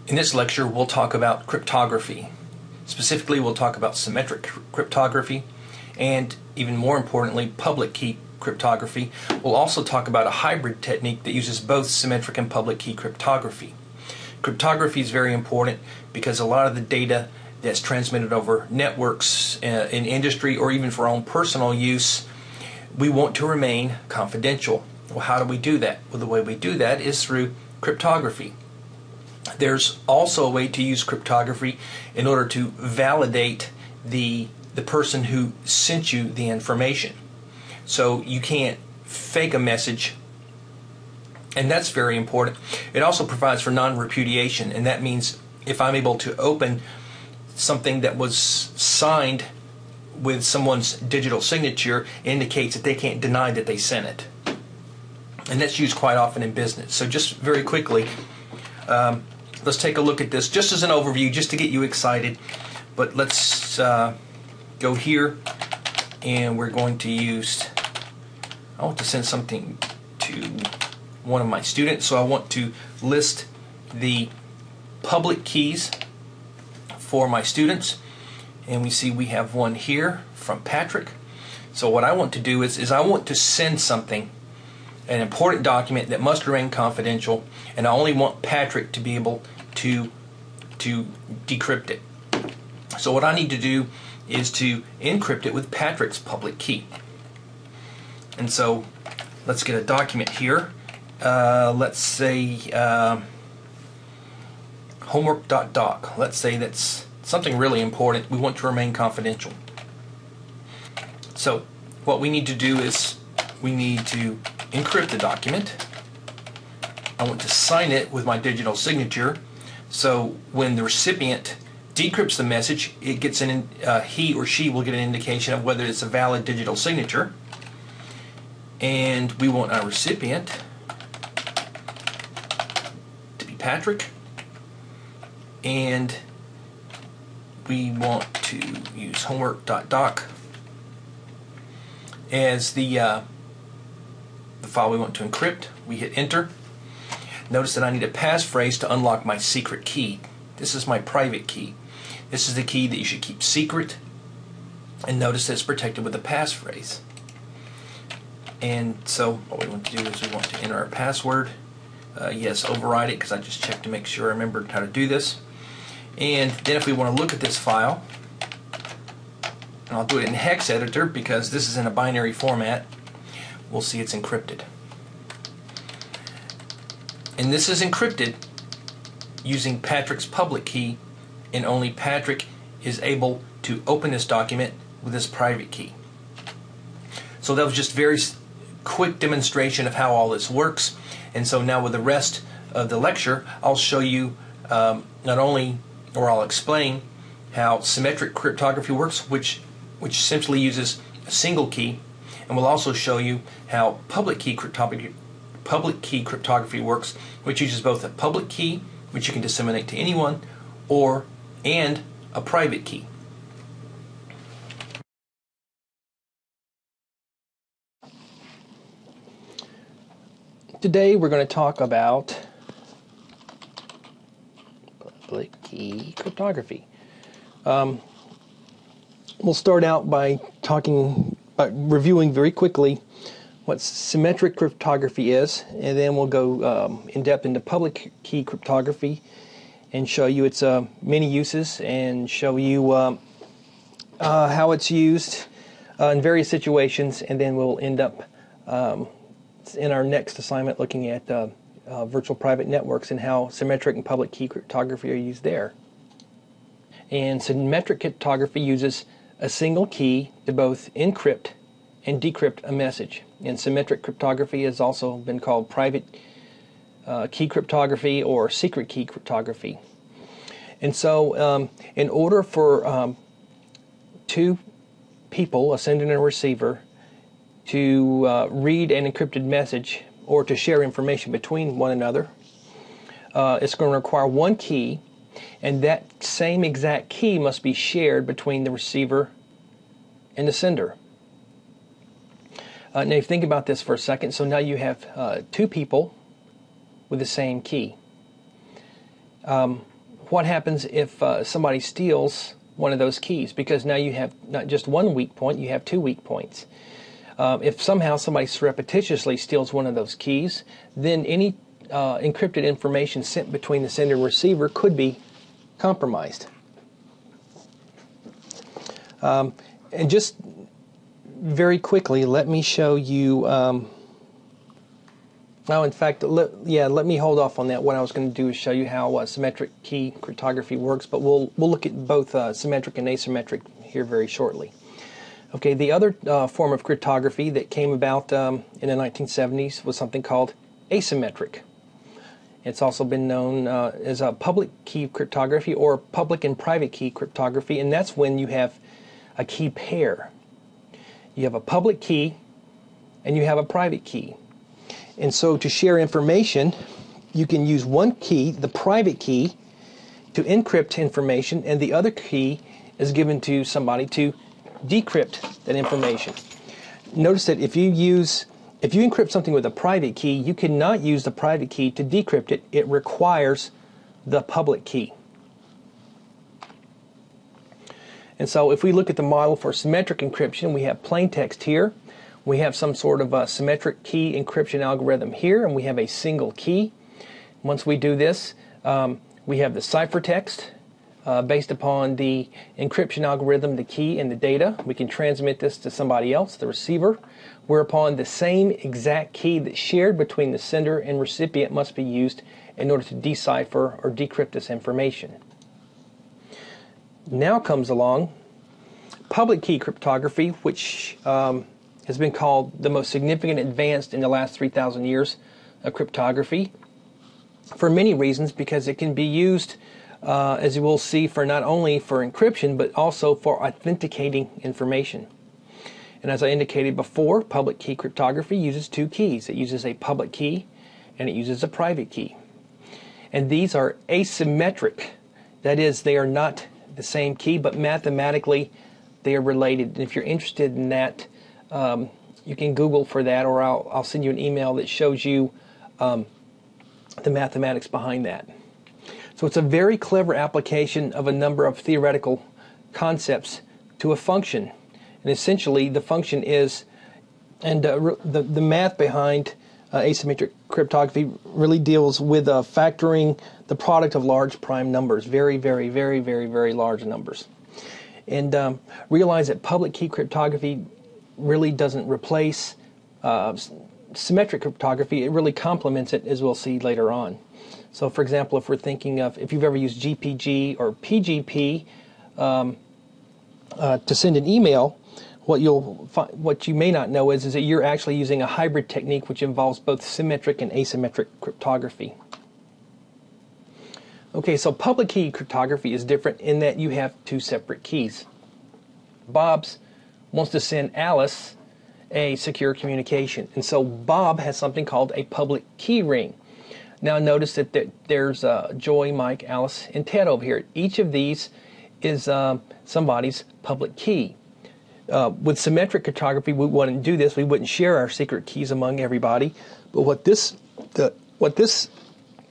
In this lecture, we'll talk about cryptography. Specifically, we'll talk about symmetric cryptography and, even more importantly, public key cryptography. We'll also talk about a hybrid technique that uses both symmetric and public key cryptography. Cryptography is very important because a lot of the data that's transmitted over networks in industry or even for our own personal use, we want to remain confidential. Well, how do we do that? Well, the way we do that is through cryptography. There's also a way to use cryptography in order to validate the person who sent you the information. So you can't fake a message, and that's very important. It also provides for non-repudiation, and that means if I'm able to open something that was signed with someone's digital signature, it indicates that they can't deny that they sent it. And that's used quite often in business. So just very quickly, let's take a look at this just as an overview, just to get you excited. But let's go here, and we're going to use, I want to send something to one of my students, so I want to list the public keys for my students. And we see we have one here from Patrick. So what I want to do is I want to send something, an important document that must remain confidential, and I only want Patrick to be able to decrypt it. So what I need to do is to encrypt it with Patrick's public key. And so let's get a document here. Let's say homework.doc. Let's say that's something really important. We want to remain confidential. So what we need to do is we need to encrypt the document. I want to sign it with my digital signature, so when the recipient decrypts the message, it gets he or she will get an indication of whether it's a valid digital signature. And we want our recipient to be Patrick, and we want to use homework.doc as the file we want to encrypt. We hit enter. Notice that I need a passphrase to unlock my secret key. This is my private key. This is the key that you should keep secret, and notice that it's protected with a passphrase. And so what we want to do is we want to enter our password. Yes, override it, because I just checked to make sure I remembered how to do this. And then if we want to look at this file, and I'll do it in hex editor because this is in a binary format, we'll see it's encrypted. And this is encrypted using Patrick's public key, and only Patrick is able to open this document with his private key. So that was just a very quick demonstration of how all this works. And so now with the rest of the lecture, I'll show you I'll explain how symmetric cryptography works, which essentially uses a single key, and we'll also show you how public key cryptography works, which uses both a public key, which you can disseminate to anyone, and a private key. Today we're going to talk about public key cryptography. We'll start out by reviewing very quickly what symmetric cryptography is, and then we'll go in depth into public key cryptography and show you its many uses, and show you how it's used in various situations, and then we'll end up in our next assignment looking at virtual private networks and how symmetric and public key cryptography are used there. And symmetric cryptography uses a single key to both encrypt and decrypt a message. And symmetric cryptography has also been called private key cryptography or secret key cryptography. And so in order for two people, a sender and a receiver, to read an encrypted message or to share information between one another, it's going to require one key, and that same exact key must be shared between the receiver and the sender. Now, if you think about this for a second, so now you have two people with the same key. what happens if somebody steals one of those keys? Because now you have not just one weak point, you have two weak points. If somehow somebody surreptitiously steals one of those keys, then any encrypted information sent between the sender and receiver could be compromised. And just very quickly, let me show you. In fact, let me hold off on that. What I was going to do is show you how symmetric key cryptography works, but we'll look at both symmetric and asymmetric here very shortly. Okay, the other form of cryptography that came about in the 1970s was something called asymmetric. It's also been known as a public key cryptography or public and private key cryptography, and that's when you have a key pair. You have a public key and you have a private key. And so to share information, you can use one key, the private key, to encrypt information, and the other key is given to somebody to decrypt that information. Notice that if you encrypt something with a private key, you cannot use the private key to decrypt it. It requires the public key. And so if we look at the model for symmetric encryption, we have plain text here. We have some sort of a symmetric key encryption algorithm here, and we have a single key. Once we do this, we have the ciphertext based upon the encryption algorithm, the key, and the data. We can transmit this to somebody else, the receiver, whereupon the same exact key that's shared between the sender and recipient must be used in order to decipher or decrypt this information. Now comes along public key cryptography, which has been called the most significant advance in the last 3,000 years of cryptography for many reasons, because it can be used, as you will see, for not only for encryption but also for authenticating information. And as I indicated before, public key cryptography uses two keys. It uses a public key and it uses a private key. And these are asymmetric. That is, they are not the same key, but mathematically they are related. And if you're interested in that, you can Google for that, or I'll send you an email that shows you the mathematics behind that. So it's a very clever application of a number of theoretical concepts to a function. And essentially the function is, and the math behind asymmetric cryptography really deals with factoring the product of large prime numbers, very, very, very, very, very large numbers. And realize that public key cryptography really doesn't replace symmetric cryptography. It really complements it, as we'll see later on. So for example, if we're thinking of, if you've ever used GPG or PGP to send an email, what you may not know is that you're actually using a hybrid technique which involves both symmetric and asymmetric cryptography. Okay, so public key cryptography is different in that you have two separate keys. Bob wants to send Alice a secure communication, and so Bob has something called a public key ring. Now notice that there's Joy, Mike, Alice, and Ted over here. Each of these is somebody's public key. With symmetric cryptography, we wouldn't do this. We wouldn't share our secret keys among everybody. But what this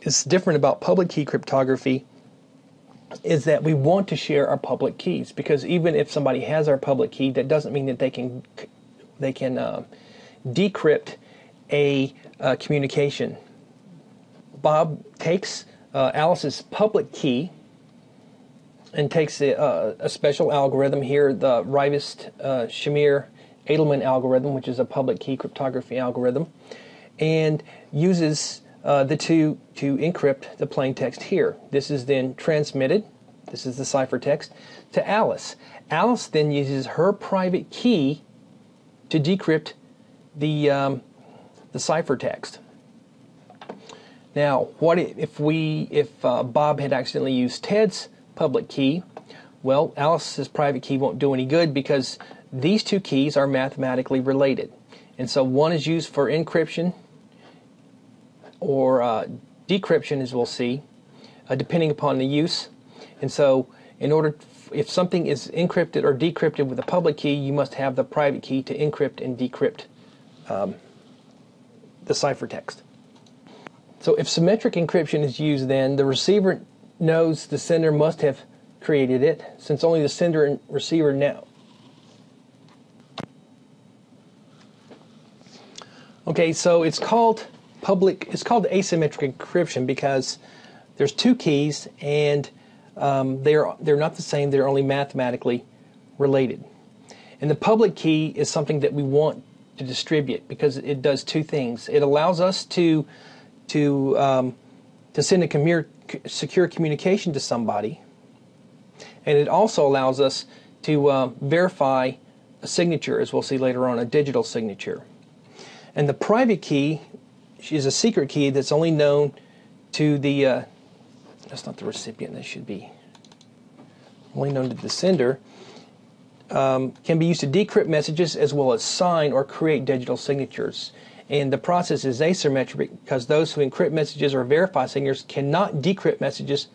is different about public key cryptography is that we want to share our public keys, because even if somebody has our public key, that doesn't mean that they can decrypt a communication. Bob takes Alice's public key and takes a special algorithm here, the Rivest-Shamir-Edelman algorithm, which is a public key cryptography algorithm, and uses the two to encrypt the plain text here. This is then transmitted, this is the ciphertext, to Alice. Alice then uses her private key to decrypt the ciphertext. Now, what if Bob had accidentally used Ted's public key? Well, Alice's private key won't do any good, because these two keys are mathematically related. And so one is used for encryption or decryption, as we'll see, depending upon the use. And so if something is encrypted or decrypted with a public key, you must have the private key to encrypt and decrypt the ciphertext. So if symmetric encryption is used, then the receiver knows the sender must have created it, since only the sender and receiver know. Okay, so it's called asymmetric encryption because there's two keys and they're not the same. They're only mathematically related. And the public key is something that we want to distribute because it does two things. It allows us to send a secure communication to somebody, and it also allows us to verify a signature, as we'll see later on, a digital signature. And the private key is a secret key that's only known to the that's not the recipient, that should be only known to the sender. Can be used to decrypt messages as well as sign or create digital signatures. And the process is asymmetric because those who encrypt messages or verify signatures cannot decrypt messages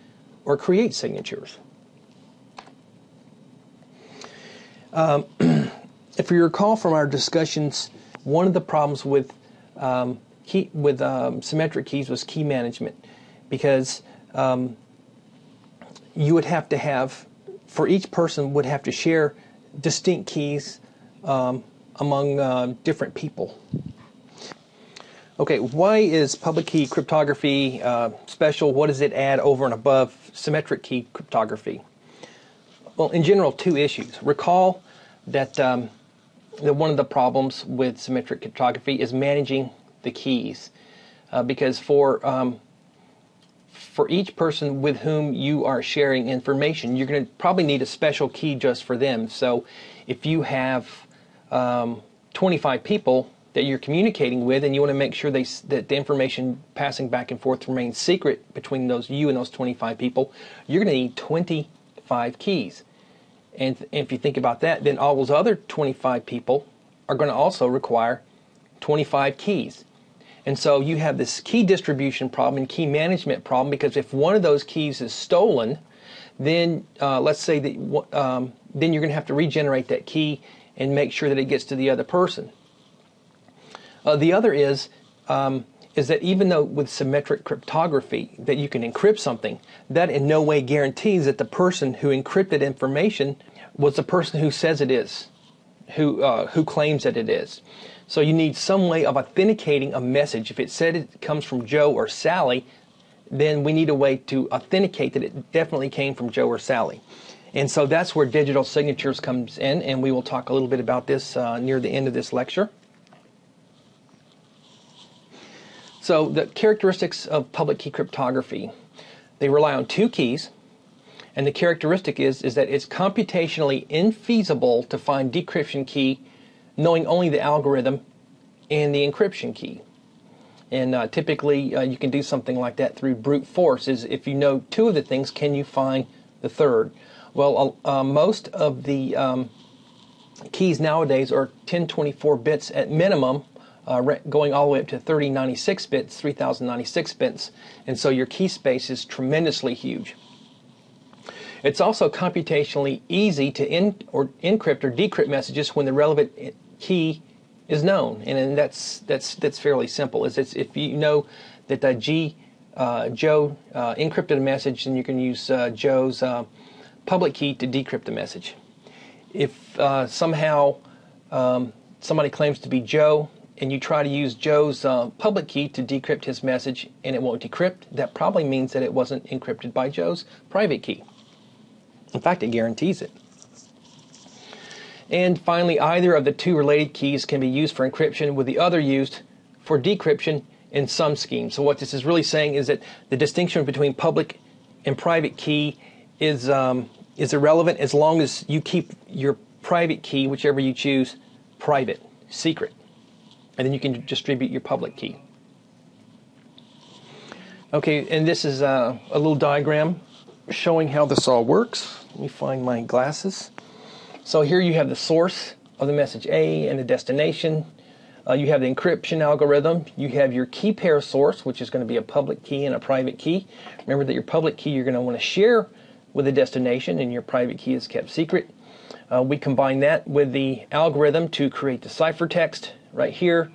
or create signatures. If you recall from our discussions, one of the problems with symmetric keys was key management, because you would have to have, for each person would have to share distinct keys among different people. Okay, why is public key cryptography special? What does it add over and above symmetric key cryptography? Well, in general, two issues. Recall that one of the problems with symmetric cryptography is managing the keys, because for each person with whom you are sharing information, you're going to probably need a special key just for them. So if you have 25 people that you're communicating with, and you want to make sure that the information passing back and forth remains secret between you and those 25 people, you're going to need 25 keys. And if you think about that, then all those other 25 people are going to also require 25 keys. And so you have this key distribution problem and key management problem, because if one of those keys is stolen, then let's say that then you're going to have to regenerate that key and make sure that it gets to the other person. The other is that even though with symmetric cryptography that you can encrypt something, that in no way guarantees that the person who encrypted information was the person who says it is, who claims that it is. So you need some way of authenticating a message. If it said it comes from Joe or Sally, then we need a way to authenticate that it definitely came from Joe or Sally. And so that's where digital signatures comes in, and we will talk a little bit about this near the end of this lecture. So the characteristics of public key cryptography: they rely on two keys, and the characteristic is that it's computationally infeasible to find decryption key knowing only the algorithm and the encryption key. And typically you can do something like that through brute force. Is if you know two of the things, can you find the third? Well, most of the keys nowadays are 1024 bits at minimum, going all the way up to 3096 bits, 3096 bits, and so your key space is tremendously huge. It's also computationally easy to encrypt or decrypt messages when the relevant key is known, and that's fairly simple. If you know that Joe encrypted a message, then you can use Joe's public key to decrypt the message. If somehow somebody claims to be Joe, and you try to use Joe's public key to decrypt his message and it won't decrypt, that probably means that it wasn't encrypted by Joe's private key. In fact, it guarantees it. And finally, either of the two related keys can be used for encryption, with the other used for decryption in some schemes. So what this is really saying is that the distinction between public and private key is irrelevant as long as you keep your private key, whichever you choose, private, secret. And then you can distribute your public key. Okay, and this is a little diagram showing how this all works. Let me find my glasses. So here you have the source of the message A and the destination. You have the encryption algorithm. You have your key pair source, which is going to be a public key and a private key. Remember that your public key you're going to want to share with the destination, and your private key is kept secret. We combine that with the algorithm to create the ciphertext right here.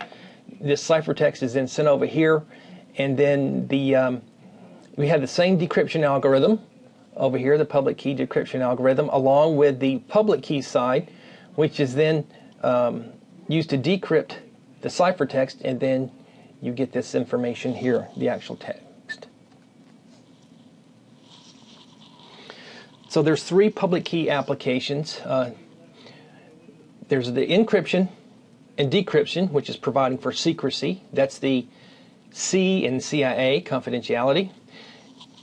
This ciphertext is then sent over here, and then the we have the same decryption algorithm over here, the public key decryption algorithm, along with the public key side, which is then used to decrypt the ciphertext, and then you get this information here, the actual text. So there's three public key applications. There's the encryption and decryption, which is providing for secrecy. That's the C in CIA, confidentiality.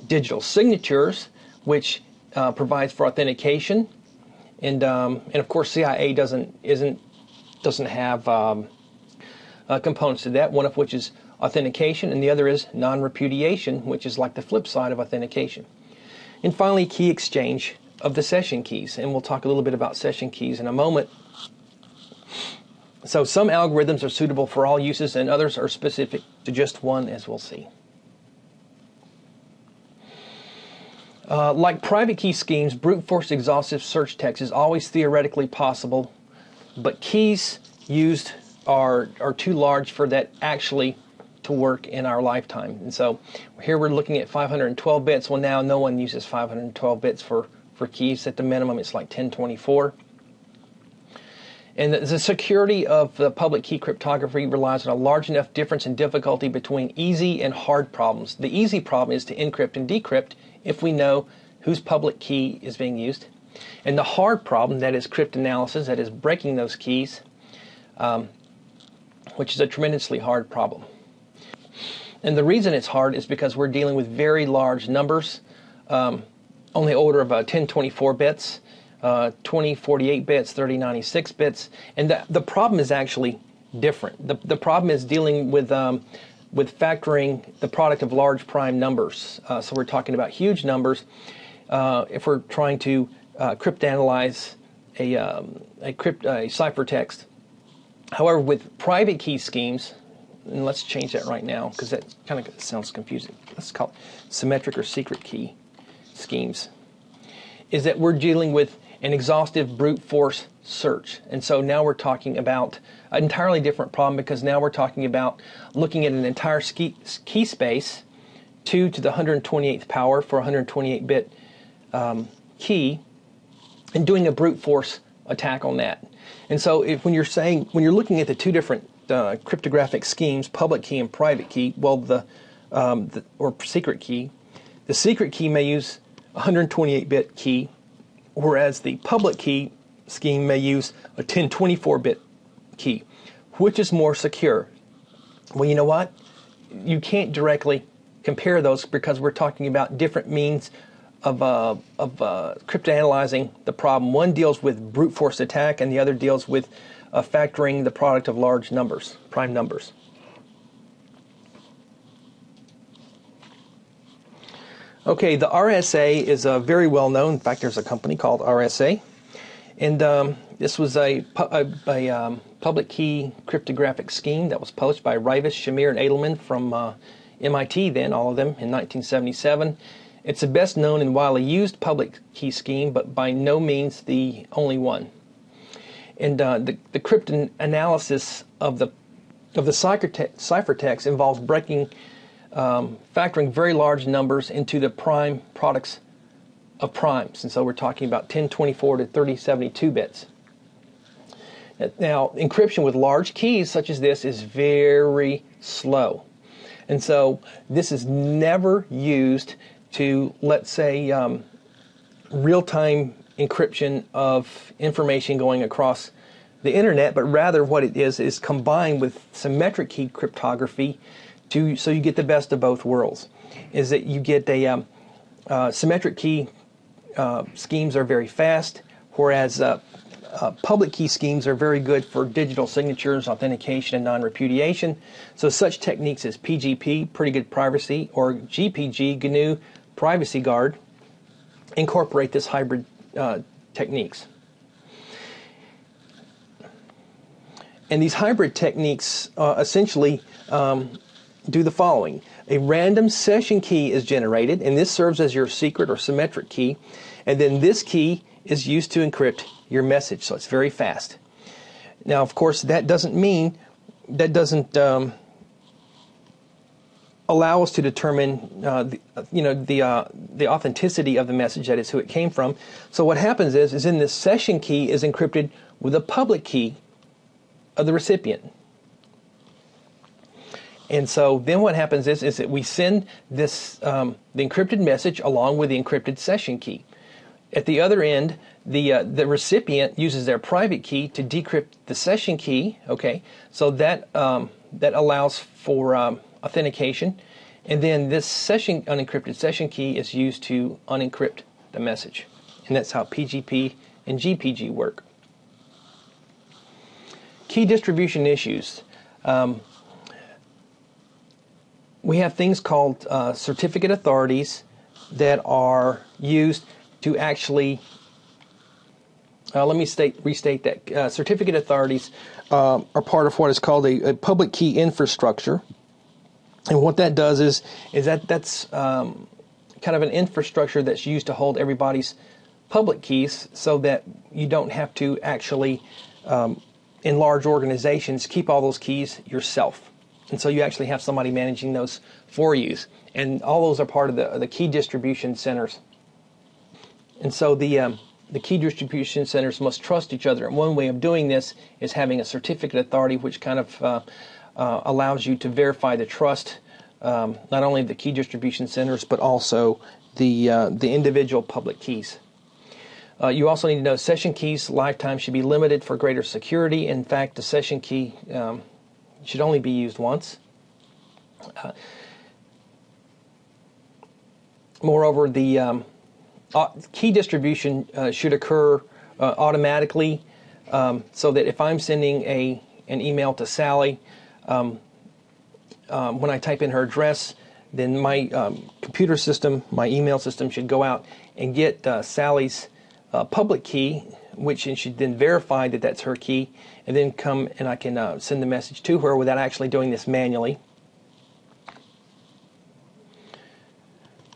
Digital signatures, which provides for authentication, and of course CIA doesn't have components to that. One of which is authentication, and the other is non-repudiation, which is like the flip side of authentication. And finally, key exchange of the session keys, and we'll talk a little bit about session keys in a moment. So some algorithms are suitable for all uses, and others are specific to just one, as we'll see. Like private key schemes, brute force exhaustive search text is always theoretically possible, but keys used are too large for that actually to work in our lifetime. And so here we're looking at 512 bits. Well, now no one uses 512 bits for keys. At the minimum, it's like 1024. And the security of the public key cryptography relies on a large enough difference in difficulty between easy and hard problems. The easy problem is to encrypt and decrypt if we know whose public key is being used. And the hard problem, that is cryptanalysis, that is breaking those keys, which is a tremendously hard problem. And the reason it's hard is because we're dealing with very large numbers, on the order of 1024 bits, 2048 bits, 3096 bits, and the problem is actually different. The problem is dealing with factoring the product of large prime numbers. So we're talking about huge numbers if we're trying to cryptanalyze a ciphertext. However, with private key schemes, and let's change that right now because that kind of sounds confusing. Let's call it symmetric or secret key schemes, is that we're dealing with an exhaustive brute force search. And so now we're talking about an entirely different problem, because now we're talking about looking at an entire key space, 2 to the 128th power for a 128-bit key, and doing a brute force attack on that. And so when you're looking at the two different cryptographic schemes, public key and private key, well, or secret key, the secret key may use a 128-bit key, whereas the public key scheme may use a 1024-bit key. Which is more secure? Well, you know what? You can't directly compare those because we're talking about different means of cryptanalyzing the problem. One deals with brute force attack, and the other deals with factoring the product of large numbers, prime numbers. Okay, the RSA is very well known. In fact, there's a company called RSA, and this was a public key cryptographic scheme that was published by Rivas, Shamir, and Edelman from MIT. Then all of them in 1977. It's the best known and widely used public key scheme, but by no means the only one. And the cryptanalysis of the ciphertext involves factoring very large numbers into the prime products of primes. And so we're talking about 1024 to 3072 bits. Now, encryption with large keys such as this is very slow. And so this is never used to, let's say, real-time encryption of information going across the internet, but rather what it is combined with symmetric key cryptography so you get the best of both worlds. Is that you get a symmetric key schemes are very fast, whereas public key schemes are very good for digital signatures, authentication, and non-repudiation. So such techniques as PGP, pretty good privacy, or GPG, GNU Privacy Guard, incorporate this hybrid techniques. And these hybrid techniques essentially do the following. A random session key is generated, and this serves as your secret or symmetric key, and then this key is used to encrypt your message, so it's very fast. Now, of course, that doesn't allow us to determine the authenticity of the message, that is who it came from. So what happens is in this session key is encrypted with a public key of the recipient. And so then what happens is that we send this the encrypted message along with the encrypted session key. At the other end, the recipient uses their private key to decrypt the session key. Okay, so that allows for authentication, and then this unencrypted session key is used to unencrypt the message, and that's how PGP and GPG work. Key distribution issues. We have things called certificate authorities that are used to actually, let me restate that. Certificate authorities are part of what is called a public key infrastructure. And what that does is that's kind of an infrastructure that's used to hold everybody's public keys, so that you don't have to actually, in large organizations, keep all those keys yourself. And so you actually have somebody managing those for you. And all those are part of the key distribution centers. And so the key distribution centers must trust each other. And one way of doing this is having a certificate authority, which kind of allows you to verify the trust, not only of the key distribution centers, but also the individual public keys. You also need to know session keys lifetime should be limited for greater security. In fact, the session key should only be used once. Moreover, the key distribution should occur automatically, so that if I'm sending an email to Sally, when I type in her address, then my computer system, my email system, should go out and get Sally's public key, which it should then verify that that's her key, and then come and I can send the message to her without actually doing this manually.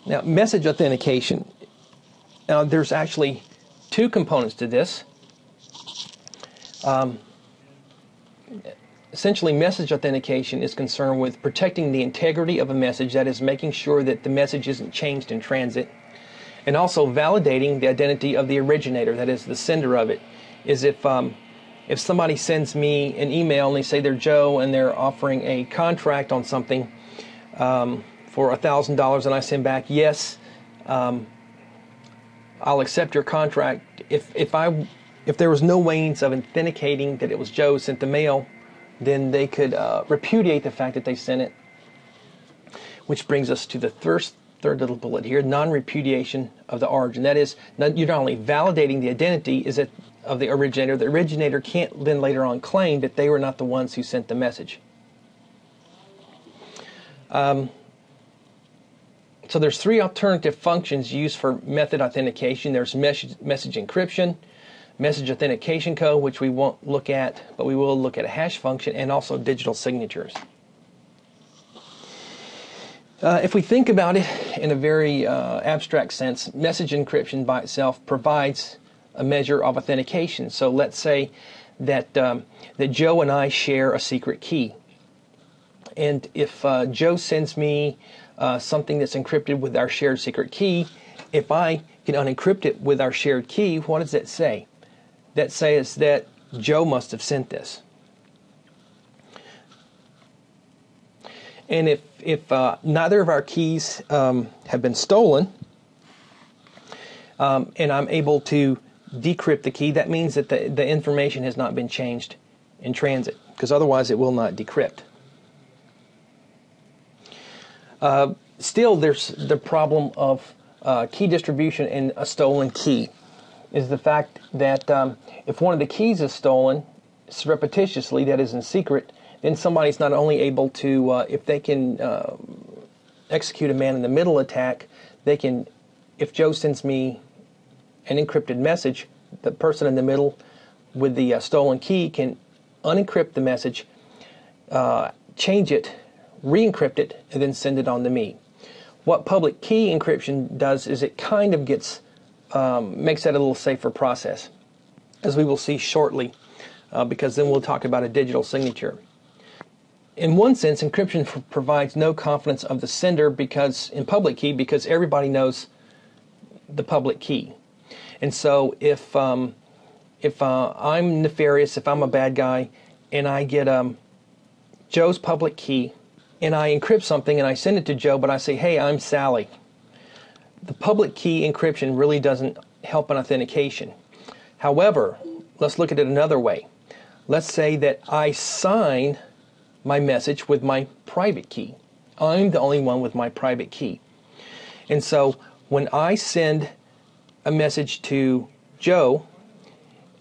Now, message authentication. Now, there's actually two components to this. Essentially, message authentication is concerned with protecting the integrity of a message, that is, making sure that the message isn't changed in transit, and also validating the identity of the originator, that is, the sender of it. Is if somebody sends me an email and they say they're Joe and they're offering a contract on something for $1,000, and I send back, yes, I'll accept your contract. If there was no ways of authenticating that it was Joe who sent the mail, then they could repudiate the fact that they sent it. Which brings us to the third little bullet here: non-repudiation of the origin. That is, you're not only validating the identity of the originator. The originator can't then later on claim that they were not the ones who sent the message. So there's three alternative functions used for method authentication. There's message encryption, message authentication code, which we won't look at, but we will look at a hash function, and also digital signatures. If we think about it in a very abstract sense, message encryption by itself provides a measure of authentication. So let's say that Joe and I share a secret key. And if Joe sends me something that's encrypted with our shared secret key, if I can unencrypt it with our shared key, what does that say? That says that Joe must have sent this. And if neither of our keys have been stolen, and I'm able to decrypt the key, that means that the information has not been changed in transit, because otherwise it will not decrypt. Still, there's the problem of key distribution and a stolen key. Is the fact that if one of the keys is stolen surreptitiously, that is in secret, then somebody's not only able to, if they can execute a man-in-the-middle attack, they can, if Joe sends me an encrypted message, the person in the middle with the stolen key can unencrypt the message, change it, re-encrypt it, and then send it on to me. What public key encryption does is it kind of gets makes that a little safer process, as we will see shortly, because then we'll talk about a digital signature. in one sense, encryption provides no confidence of the sender in public key, because everybody knows the public key. And so if I'm nefarious, if I'm a bad guy, and I get Joe's public key, and I encrypt something and I send it to Joe, but I say, hey, I'm Sally, the public key encryption really doesn't help in authentication. However, let's look at it another way. Let's say that I sign my message with my private key. I'm the only one with my private key. And so when I send a message to Joe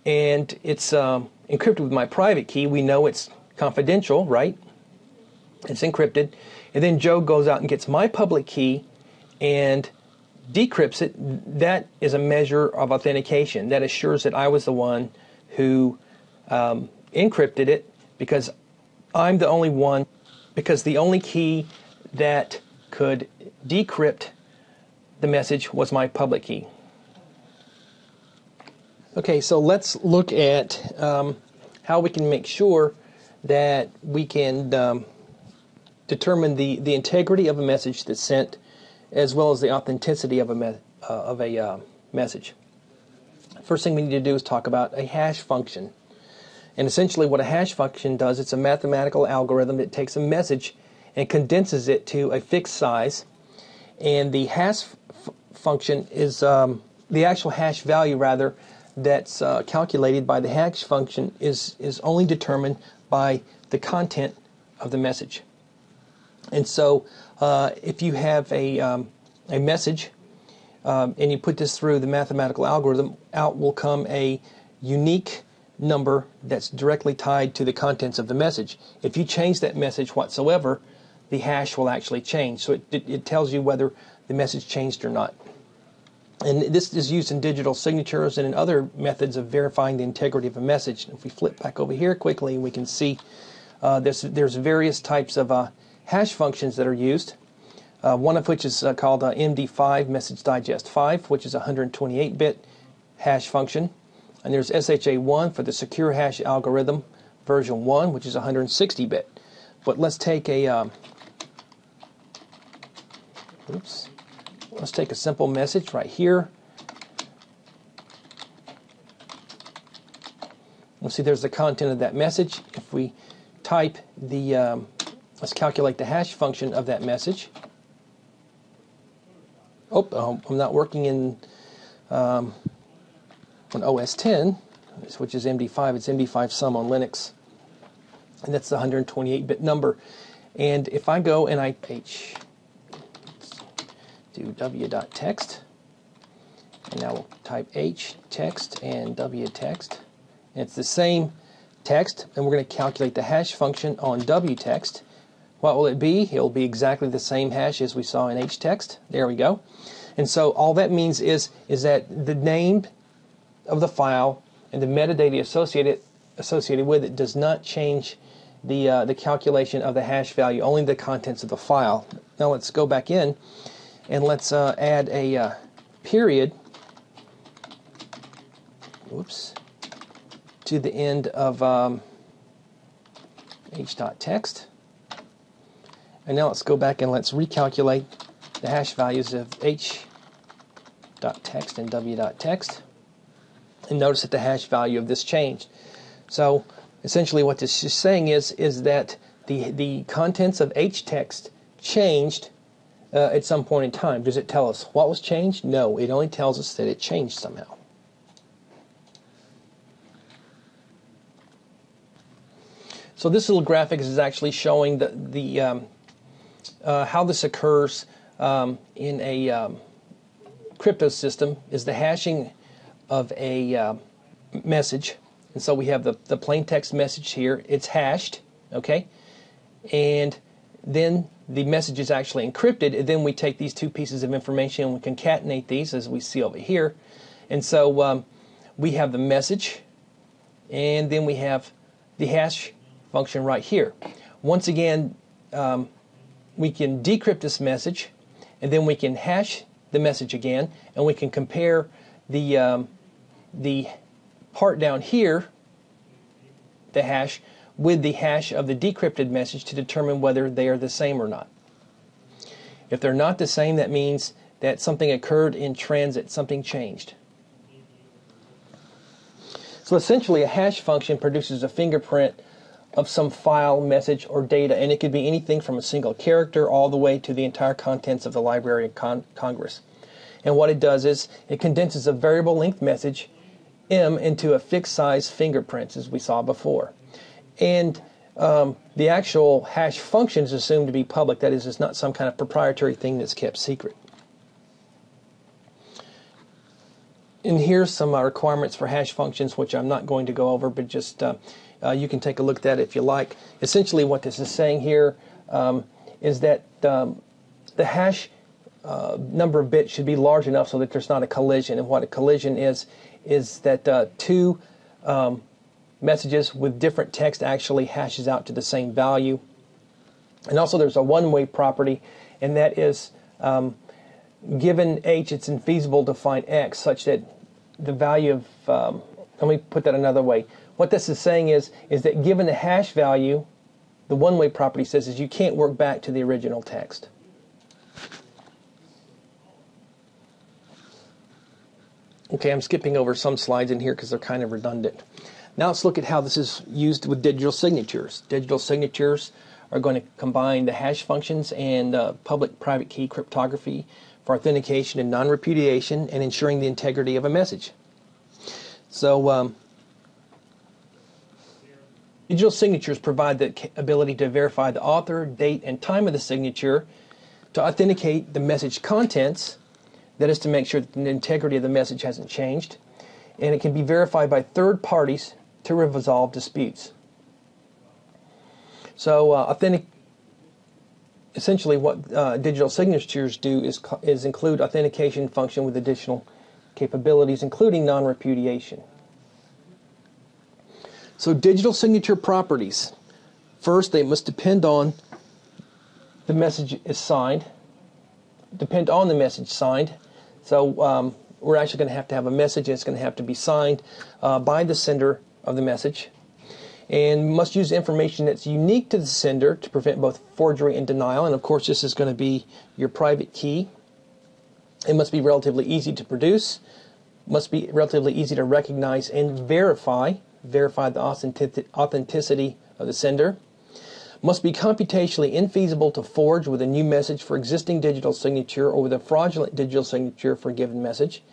and it's encrypted with my private key, we know it's confidential, right? It's encrypted. And then Joe goes out and gets my public key and decrypts it. That is a measure of authentication. That assures that I was the one who encrypted it, because I'm the only one, because the only key that could decrypt the message was my public key. Okay, so let's look at how we can make sure that we can determine the integrity of a message that's sent, as well as the authenticity of a message. First thing we need to do is talk about a hash function. And essentially what a hash function does, it's a mathematical algorithm that takes a message and condenses it to a fixed size. And the hash function is the actual hash value, rather, that's calculated by the hash function is only determined by the content of the message. And so if you have a message and you put this through the mathematical algorithm, out will come a unique number that's directly tied to the contents of the message. If you change that message whatsoever, the hash will actually change. So it tells you whether the message changed or not. And this is used in digital signatures and in other methods of verifying the integrity of a message. If we flip back over here quickly, we can see there's various types of hash functions that are used. One of which is called MD5, Message Digest 5, which is a 128-bit hash function. And there's SHA-1 for the Secure Hash Algorithm version 1, which is 160-bit. But let's take let's take a simple message right here. We'll see there's the content of that message. If we type let's calculate the hash function of that message. I'm not working in on OS 10, which is MD5. It's MD5 sum on Linux, and that's the 128-bit number. And if I go and I do w.text, and now we'll type h text and w text, and it's the same text, and we're going to calculate the hash function on w text. What will it be? It will be exactly the same hash as we saw in h text. There we go. And so all that means is that the name of the file and the metadata associated with it does not change the calculation of the hash value, only the contents of the file. Now let's go back in and let's add a period to the end of h.text. And now let's go back and let's recalculate the hash values of h.text and w.text. And notice that the hash value of this changed. So essentially what this is saying is that the contents of h.text changed at some point in time. Does it tell us what was changed? No, it only tells us that it changed somehow. So this little graphic is actually showing how this occurs in a crypto system. Is the hashing of a message. And so we have the plain text message here. It's hashed, okay? And then the message is actually encrypted, and then we take these two pieces of information and we concatenate these, as we see over here. And so we have the message, and then we have the hash function right here. Once again, we can decrypt this message, and then we can hash the message again, and we can compare the part down here, the hash, with the hash of the decrypted message to determine whether they are the same or not. If they're not the same, that means that something occurred in transit, something changed. So essentially, a hash function produces a fingerprint of some file, message, or data, and it could be anything from a single character all the way to the entire contents of the Library of Congress. And what it does is it condenses a variable length message, M, into a fixed size fingerprints, as we saw before. And the actual hash function is assumed to be public. That is, it's not some kind of proprietary thing that's kept secret. And here's some requirements for hash functions, which I'm not going to go over, but just you can take a look at that if you like. Essentially what this is saying here is that the hash number of bits should be large enough so that there's not a collision. And what a collision is that two messages with different text actually hashes out to the same value. And also there's a one-way property, and that is given H, it's infeasible to find X such that the value of, let me put that another way. What this is saying is that given the hash value, the one-way property says is you can't work back to the original text. Okay, I'm skipping over some slides in here because they're kind of redundant. Now let's look at how this is used with digital signatures. Digital signatures are going to combine the hash functions and public-private key cryptography for authentication and non-repudiation and ensuring the integrity of a message. So digital signatures provide the ability to verify the author, date, and time of the signature, to authenticate the message contents, that is to make sure that the integrity of the message hasn't changed, and it can be verified by third parties to resolve disputes. So essentially what digital signatures do is include authentication function with additional capabilities, including non-repudiation. So digital signature properties. First, they must depend on the message is signed. Depend on the message signed. So we're actually going to have a message, and it's going to have to be signed by the sender of the message. And must use information that's unique to the sender to prevent both forgery and denial. And of course, this is going to be your private key. It must be relatively easy to produce, must be relatively easy to recognize and verify the authenticity of the sender. Must be computationally infeasible to forge with a new message for existing digital signature or with a fraudulent digital signature for a given message.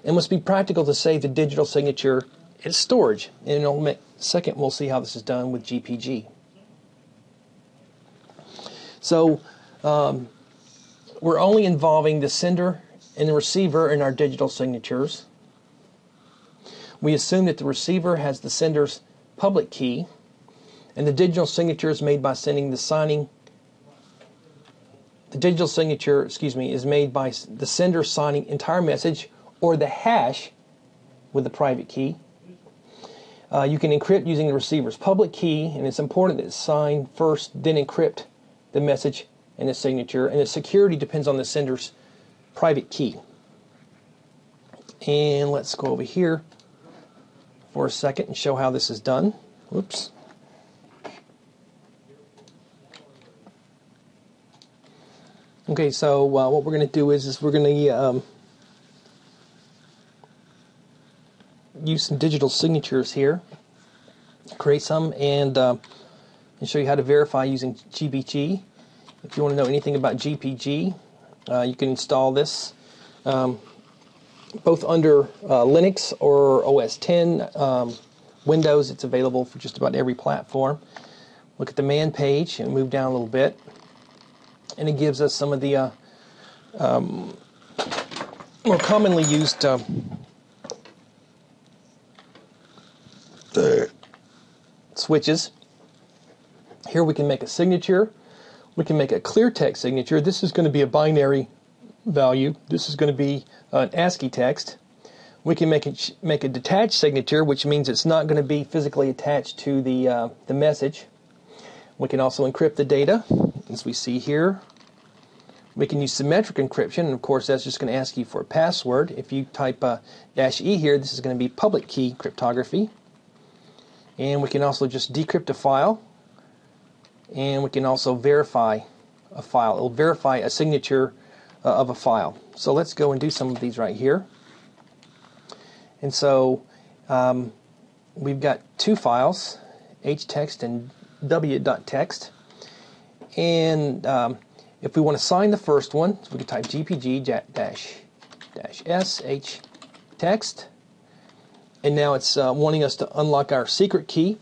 And must be practical to save the digital signature in storage. And in a second, we'll see how this is done with GPG. So we're only involving the sender and the receiver in our digital signatures. We assume that the receiver has the sender's public key, and the digital signature is made by sending the signing. The digital signature, is made by the sender signing entire message or the hash with the private key. You can encrypt using the receiver's public key, and it's important that it's signed first, then encrypt the message and the signature. And the security depends on the sender's private key. And let's go over here for a second and show how this is done. Oops. Okay, so what we're going to do is we're going to use some digital signatures here, create some, and show you how to verify using GnuPG. If you want to know anything about GnuPG, you can install this both under Linux or OS X. Windows, it's available for just about every platform. Look at the man page and move down a little bit, and it gives us some of the more commonly used switches. Here we can make a signature. We can make a clear text signature. This is going to be a binary value. This is going to be an ASCII text. We can make a detached signature, which means it's not going to be physically attached to the message. We can also encrypt the data, as we see here. We can use symmetric encryption, and of course that's just going to ask you for a password. If you type -E here, this is going to be public key cryptography. And we can also just decrypt a file, and we can also verify a file. It will verify a signature of a file. So let's go and do some of these right here. And so we've got two files, hText and w.text. And if we want to sign the first one, so we can type GPG-S hText. And now it's wanting us to unlock our secret key.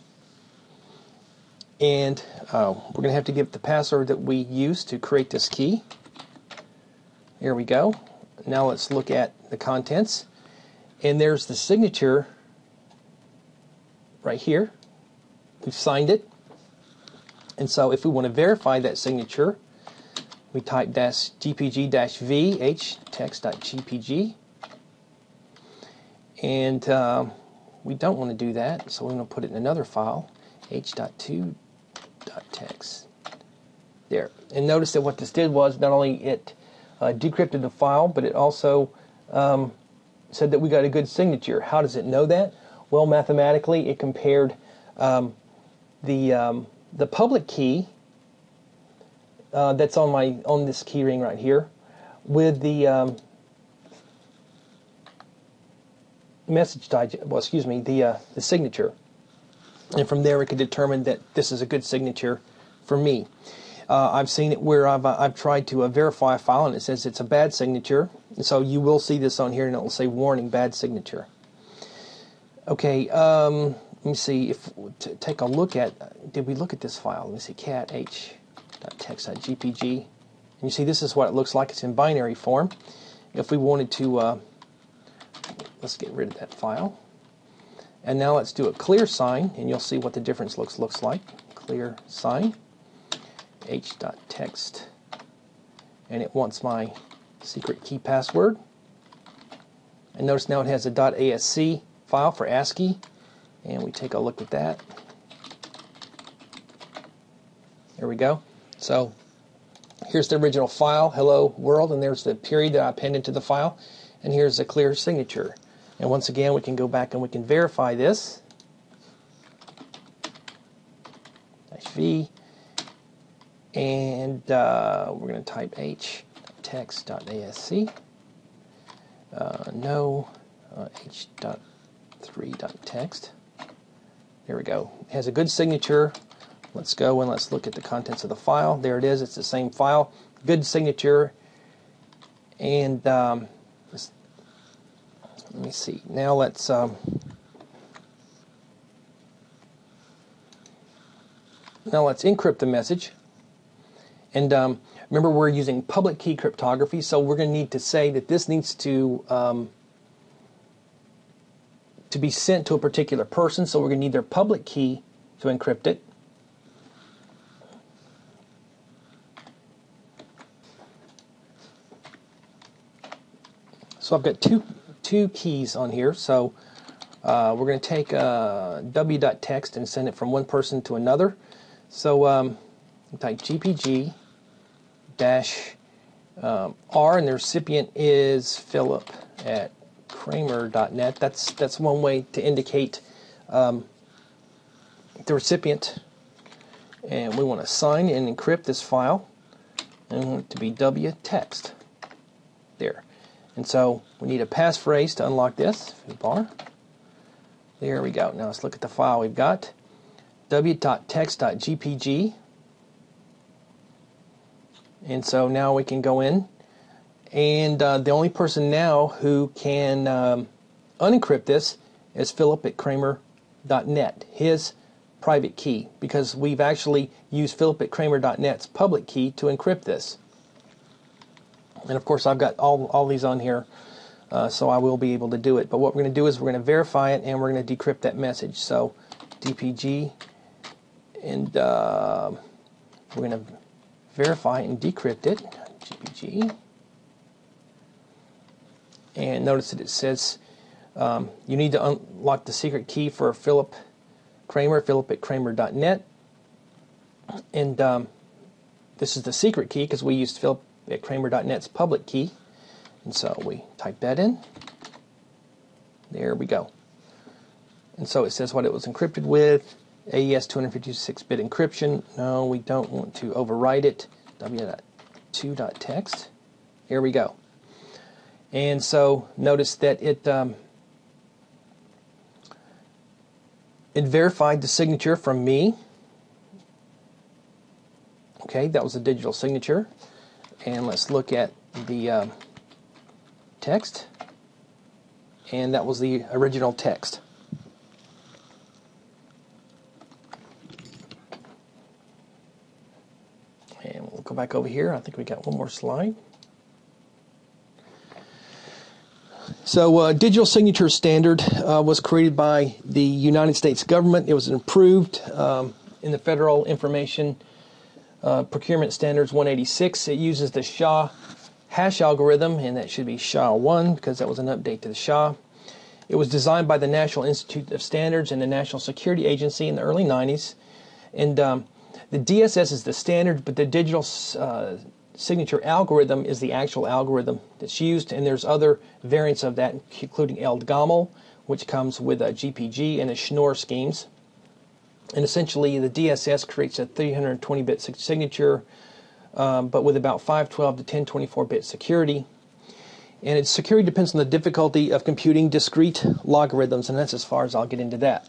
And we're going to have to give the password that we used to create this key. Here we go. Now let's look at the contents. And there's the signature right here. We've signed it. And so if we want to verify that signature, we type -gpg-v hText.gpg. And we don't want to do that, so we're going to put it in another file, h.2.text. There. And notice that what this did was not only it decrypted the file, but it also said that we got a good signature. How does it know that? Well, mathematically, it compared the public key that's on this key ring right here with the the signature, and from there we could determine that this is a good signature for me. I've seen it where I've tried to verify a file and it says it's a bad signature, and so you will see this on here and it will say warning, bad signature. Okay, let me see if take a look at, did we look at this file? Let me see, cat h.text.gpg, and you see this is what it looks like. It's in binary form. If we wanted to let's get rid of that file. And now let's do a clear sign, and you'll see what the difference looks like. Clear sign, h.text, and it wants my secret key password. And notice now it has a .asc file for ASCII, and we take a look at that. There we go. So here's the original file, hello world, and there's the period that I appended into the file, and here's a clear signature. And once again, we can go back and we can verify this. -v, and we're going to type h.text.asc. No, h.3.text. There we go. It has a good signature. Let's go and let's look at the contents of the file. There it is. It's the same file. Good signature. And let me see. Now let's encrypt the message. And remember, we're using public key cryptography, so we're going to need to say that this needs to be sent to a particular person. So we're going to need their public key to encrypt it. So I've got two keys on here, so we're going to take w.text and send it from one person to another. So type GPG -R, and the recipient is Philip at Kramer.net. That's one way to indicate the recipient. And we want to sign and encrypt this file, and we want it to be w.text. There. And so we need a passphrase to unlock this. Bar. There we go. Now let's look at the file we've got. w.text.gpg. And so now we can go in, and the only person now who can unencrypt this is Philip at Kramer.net, his private key, because we've actually used Philip at Kramer.net's public key to encrypt this. And of course I've got all these on here, so I will be able to do it. But what we're going to do is we're going to verify it, and we're going to decrypt that message. So DPG, and we're going to verify and decrypt it, GPG. And notice that it says you need to unlock the secret key for Philip Kramer, Philip at Kramer.net. And this is the secret key because we used Philip at Kramer.net's public key. And so we type that in. There we go. And so it says what it was encrypted with. AES 256-bit encryption. No, we don't want to overwrite it. W.2.text. Here we go. And so notice that it verified the signature from me. Okay, that was a digital signature. And let's look at the text. And that was the original text. And we'll go back over here. I think we got one more slide. So digital signature standard was created by the United States government. It was approved in the Federal Information Procurement Standards 186. It uses the SHA hash algorithm, and that should be SHA-1 because that was an update to the SHA. It was designed by the National Institute of Standards and the National Security Agency in the early 90s. And the DSS is the standard, but the digital signature algorithm is the actual algorithm that's used, and there's other variants of that, including ELDGAML, which comes with a GPG and a Schnorr schemes. And essentially, the DSS creates a 320-bit signature, but with about 512 to 1024-bit security. And its security depends on the difficulty of computing discrete logarithms, and that's as far as I'll get into that.